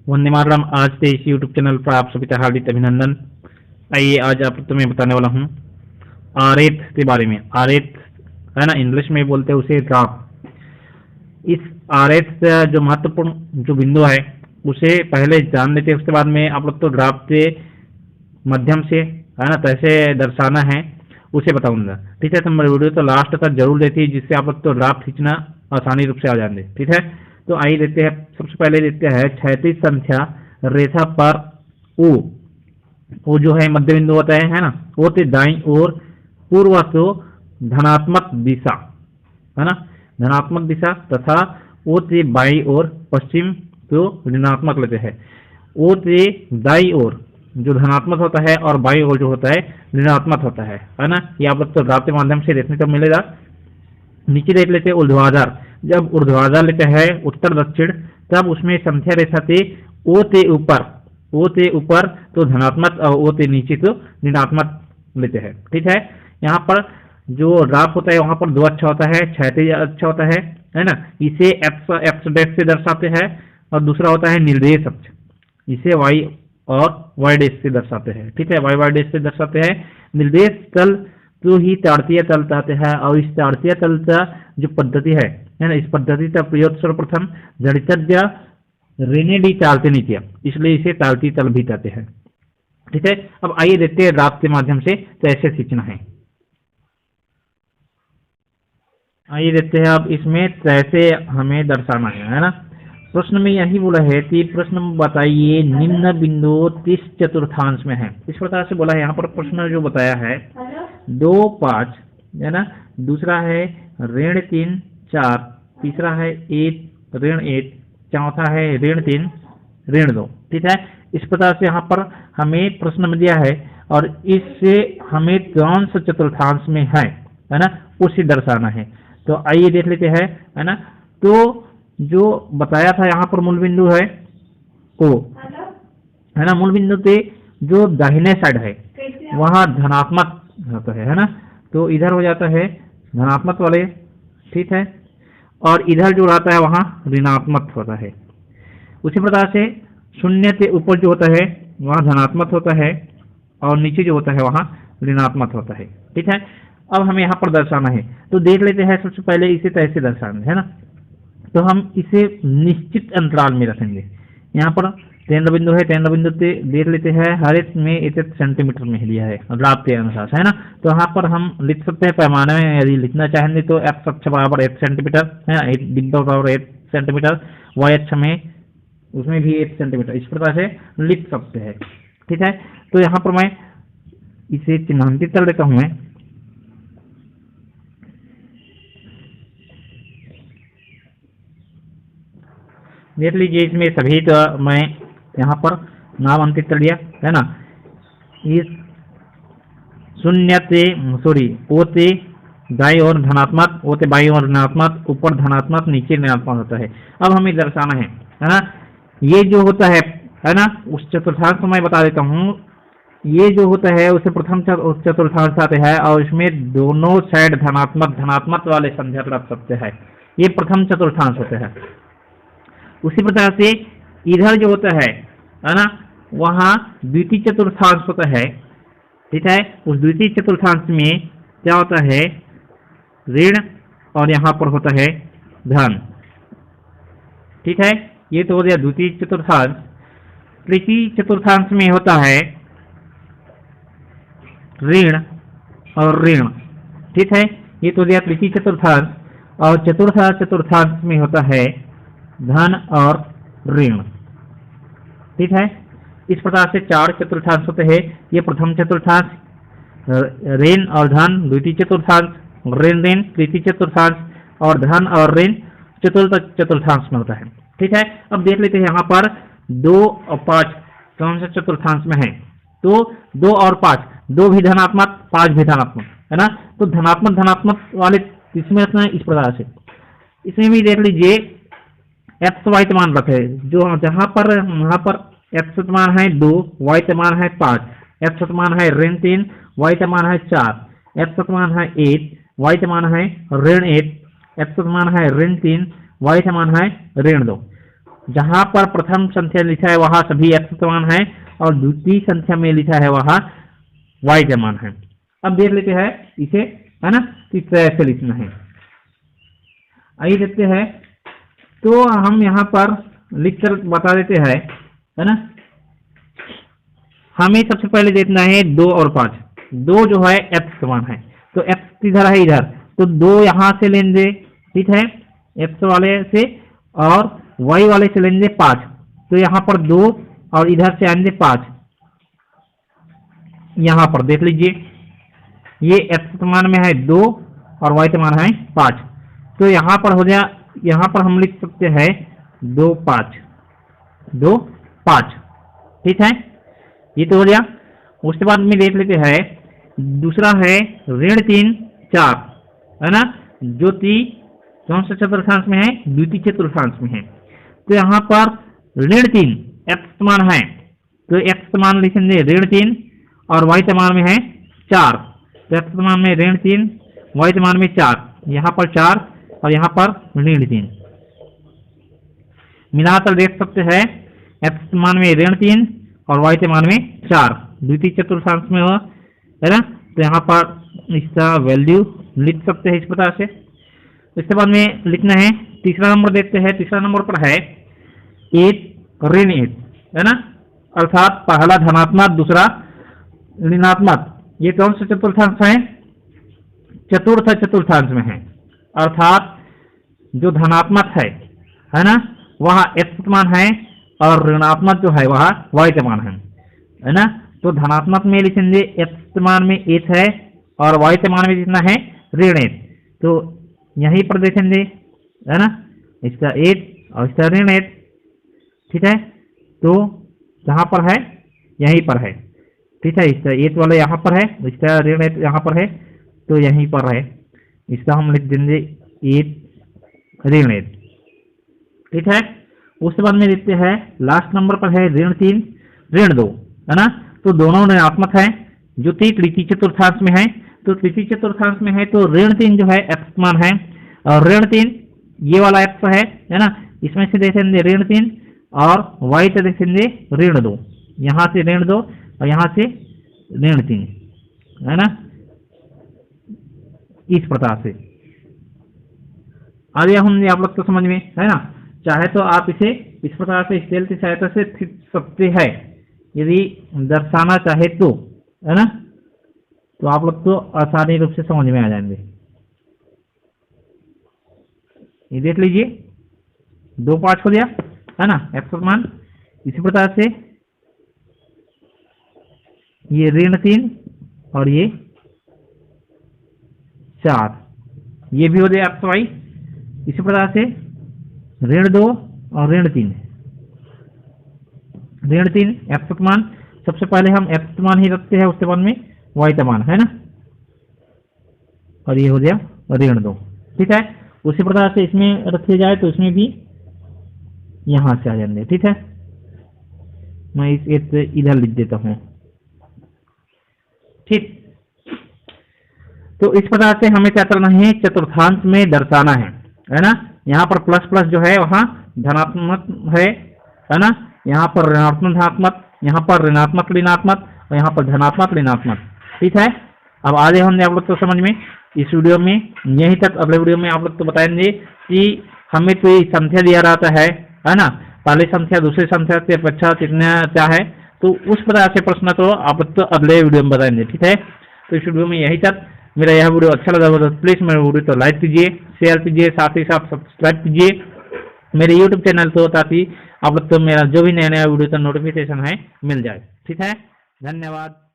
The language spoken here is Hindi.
वंदे मातरम। आज से इस यूट्यूब चैनल पर आप सभी का हार्दिक अभिनंदन। आइए आज आप तुम्हें बताने वाला हूँ आरेत के बारे में। आरेत है ना, इंग्लिश में बोलते हैं उसे ड्राफ्ट। इस आरेत से जो महत्वपूर्ण जो बिंदु है उसे पहले जान लेते हैं, उसके बाद में आप लोग तो ड्राफ्ट के माध्यम से है ना कैसे दर्शाना है उसे बताऊंगा। ठीक है, तो मेरे वीडियो तो लास्ट तक जरूर देखिए, जिससे आप लोग तो ड्राफ्ट खींचना आसानी रूप से आ जाएंगे। ठीक है, तो आइए देखते हैं। सबसे पहले देखते हैं 36 संख्या रेखा पर ओ जो है मध्य बिंदु होता है ना, ओ के दाईं ओर पूर्व तो धनात्मक दिशा है ना, धनात्मक दिशा, तथा ओ के बाईं ओर पश्चिम तो ऋणात्मक लेते हैं। ओ के दाईं ओर जो धनात्मक होता है और बाईं ओर जो होता है ऋणात्मक होता है ना। ये आप लोग तो ड्राफ्ट के माध्यम से देखने को मिलेगा। नीचे देख लेते हैं ऊर्ध्वाधर। जब ऊर्ध्वाधर लेते हैं उत्तर दक्षिण, तब उसमें संख्या रेखा से ओ से ऊपर तो धनात्मक और ओ से नीचे तो ऋणात्मक लेते हैं। ठीक है, यहाँ पर जो ड्राफ्ट होता है वहां पर दो अच्छा होता है, क्षैतिज अच्छा होता है ना। इसे एक्स डैश से दर्शाते हैं, और दूसरा होता है निर्देश अक्ष, इसे वाई और वाई डैश से दर्शाते हैं। ठीक है, वाई डैश से दर्शाते हैं। निर्देश तल तो ही ताड़तीय तल कहते हैं, और इस ताड़तीय तल का जो पद्धति है ना, इस पद्धति का प्रयोग सर्वप्रथम गणितज्ञ रेने डी टाल्टनीय, इसलिए इसे टाल्टी तल भी कहते हैं। ठीक है, अब आइए देखते हैं ड्राफ्ट के माध्यम से कैसे खींचना है। आइए देखते हैं अब इसमें कैसे हमें दर्शाना है ना। प्रश्न में यही बोला है कि प्रश्न बताइए निम्न बिंदु 30 चतुर्थांश में है। इस प्रकार से बोला है। यहाँ पर प्रश्न जो बताया है 2 5 है ना, दूसरा है ऋण 3 4, तीसरा है 1 ऋण 1, चौथा है ऋण 3 ऋण 2। ठीक है, इस प्रकार से यहाँ पर हमें प्रश्न में दिया है, और इससे हमें कौन सा चतुर्थांश में है ना, उसे दर्शाना है। तो आइए देख लेते हैं है ना। तो जो बताया था यहाँ पर मूल बिंदु है ओ है ना, मूल बिंदु के जो दाहिने साइड है वहाँ धनात्मक होता है ना, तो इधर हो जाता है धनात्मक वाले। ठीक है, और इधर जो रहता है वहाँ ऋणात्मक होता है। उसी प्रकार से शून्य के ऊपर जो होता है वहाँ धनात्मक होता है, और नीचे जो होता है वहाँ ऋणात्मक होता है। ठीक है, अब हमें यहाँ पर दर्शाना है, तो देख लेते हैं। सबसे पहले इसे कैसे दर्शाना है ना, तो हम इसे निश्चित अंतराल में रखेंगे। यहाँ पर केंद्र बिंदु है, केंद्र बिंदु से देख लेते हैं हर एक में 1 सेंटीमीटर में लिया है ड्राफ्ट के अनुसार है ना। तो यहाँ पर हम लिख सकते हैं पैमाने में, यदि लिखना चाहेंगे तो एक्स अक्ष बराबर 1 सेंटीमीटर है ना, 1 बिंदु बराबर 1 सेंटीमीटर, वाई अक्ष में उसमें भी 1 सेंटीमीटर, इस प्रकार से लिख सकते हैं। ठीक है, तो यहाँ पर मैं इसे चिन्हांकित कर देता हूँ। मैं देख लीजिए, इसमें सभी का मैं यहाँ पर नाम अंकित कर लिया है ना। इस शून्य से ओ से दाईं ओर धनात्मक, ओ से बाईं ओर ऋणात्मक, ऊपर धनात्मक नीचे ऋणात्मक होता है। अब हमें दर्शाना है ना, ये जो होता है ना, उस चतुर्थांश को मैं बता देता हूँ। ये जो होता है उसे प्रथम चतुर्थांश आते हैं, और इसमें दोनों साइड धनात्मक वाले संख्या रख सकते हैं। ये प्रथम चतुर्थांश होते हैं। उसी प्रकार से इधर जो होता है ना, वहाँ द्वितीय चतुर्थांश होता है। ठीक है, उस द्वितीय चतुर्थांश में क्या होता है ऋण, और यहाँ पर होता है धन। ठीक है, ये तो हो गया द्वितीय चतुर्थांश। तृतीय चतुर्थांश में होता है ऋण और ऋण। ठीक है, ये तो हो गया तृतीय चतुर्थांश, और चतुर्थ चतुर्थांश में होता है धन और ऋण। ठीक है, इस प्रकार से 4 चतुर्थांश होते हैं। ये प्रथम चतुर्थांश ऋण और धन, द्वितीय चतुर्थांश ऋण ऋण, तृतीय चतुर्थांश और धन और ऋण चतुर्थ चतुर्थांश में होता है। ठीक है, अब देख लेते हैं यहाँ पर 2 और 5 कौन सा चतुर्थांश में है। तो 2 और 5, 2 भी धनात्मक 5 भी धनात्मक है ना, तो धनात्मक वाले किसमें रखना है, इस प्रकार से। इसमें भी देख लीजिए एक्स वाई मान रखे, जो जहाँ पर वहाँ पर एक्स मान है 2, वाई मान है 5, एक्स मान है ऋण 3, वाई मान है 4, एक्स मान है 1, वाई मान है ऋण 1, एक्स मान है ऋण 3, वाई मान है ऋण 2। जहां पर प्रथम संख्या लिखा है वहां सभी x समान है और द्वितीय संख्या में लिखा है वहां y समान है। अब देख लेते हैं इसे, है ना, किस तरह से लिखना है। आइए देखते हैं। तो हम यहाँ पर लिखकर बता देते हैं, है ना। हमें सबसे पहले देखना है 2 और 5। 2 जो है x समान है, तो x इधर है इधर, तो 2 यहाँ से लेंगे, ठीक है, x वाले से, और y वाले से लेंगे 5। तो यहाँ पर 2 और इधर से आएंगे 5। यहाँ पर देख लीजिए, ये x समान में है 2 और y समान है 5। तो यहाँ पर हो गया, यहाँ पर हम लिख सकते हैं 2 5, 2 5, ठीक है, ये तो हो गया। उसके बाद में देख लेते हैं दूसरा है ऋण 3 4, है ना, जो कौन सा चतुर्थांश में है, द्वितीय चतुर्थांश में है। तो यहाँ पर ऋण 3 x समान है, तो x समान लिखेंगे ऋण 3 और y समान में है 4। तो x समान में ऋण 3, y समान में 4, यहाँ पर 4 और यहाँ पर ऋण 3 मिलाकर देख सकते हैं x समान में ऋण 3 और y समान में 4 द्वितीय चतुर्थांश में हो, है ना। तो यहाँ पर इसका वैल्यू लिख सकते हैं इस प्रकार से। इसके बाद में लिखना है तीसरा नंबर, देखते हैं। तीसरा नंबर पर है 8 ऋण 8, है ना, अर्थात पहला धनात्मक दूसरा ऋणात्मक। ये कौन सा चतुर्थांश है, चतुर्थ चतुर्थांश में है, अर्थात जो धनात्मक है ना, वह x समान है और ऋणात्मक जो है वह y समान है ना। तो धनात्मक में लिखेंगे x समान में 8 है और y समान में कितना है, ऋण 8। तो यहीं पर देखेंगे, है ना, इसका 8 और इसका ऋण 8, ठीक है। तो जहाँ पर है यहीं पर है, ठीक है, इसका 8 वाला यहाँ पर है, इसका ऋण 8 यहाँ पर है, तो यहीं पर है, इसका हम लिख देंगे 8 ऋण 8, ठीक है। उसके बाद में देखते हैं लास्ट नंबर पर है ऋण 3 ऋण 2, है ना। तो दोनों ऋणात्मक है जो तृतीय चतुर्थांश में है। तो तृतीय चतुर्थांश में है तो ऋण 3 जो है x समान है और ऋण 3 ये वाला x है ना, इसमें से देखेंगे ऋण 3 और y से देखेंगे ऋण 2, यहाँ से ऋण 2 और यहाँ से ऋण 3, है ना, इस प्रकार से। आगे हमने आप लोग तो समझ में, है ना। चाहे तो आप इसे इस प्रकार से स्केल की सहायता से लिख सकते हैं, यदि दर्शाना चाहे तो, है ना, तो आप लोग तो आसानी रूप से समझ में आ जाएंगे। ये देख लीजिए 2 5 हो गया, है ना, x समान। इसी प्रकार से ये ऋण 3 और ये 4, ये भी हो गया x y। इसी प्रकार से ऋण 2 और ऋण 3, ऋण 3 x समान, सबसे पहले हम x समान ही रखते हैं, उसके बाद में y समान, है ना, और ये हो गया ऋण 2, ठीक है। उसी प्रकार से इसमें रखे जाए तो इसमें भी यहां से आ जाएंगे, ठीक है। मैं इस इधर लिख देता हूं, ठीक। तो इस प्रकार से हमें क्या करना है, चतुर्थांश में दर्शाना है ना। यहाँ पर प्लस प्लस जो है वहाँ धनात्मक है ना, यहाँ पर ऋणात्मक धनात्मक, यहाँ पर ऋणात्मक ऋणात्मक और यहाँ पर धनात्मक ऋणात्मक, ठीक है। अब आगे हमने आप लोग तो समझ में इस वीडियो में यहीं तक। अगले वीडियो में आप लोग तो बताएंगे कि हमें कोई संख्या दिया रहता है ना, पहली संख्या दूसरी संख्या से अपेक्षा कितना क्या है, तो उस प्रकार से प्रश्न तो आप लोग तो अगले वीडियो में बताएंगे, ठीक है। तो इस वीडियो में यहीं तक। मेरा यह वीडियो अच्छा लगा तो प्लीज़ मेरे वीडियो तो लाइक कीजिए, शेयर कीजिए, साथ ही साथ सब्सक्राइब कीजिए मेरे यूट्यूब चैनल को, ताकि आप लोग तो मेरा जो भी नया नया वीडियो का नोटिफिकेशन है मिल जाए, ठीक है। धन्यवाद।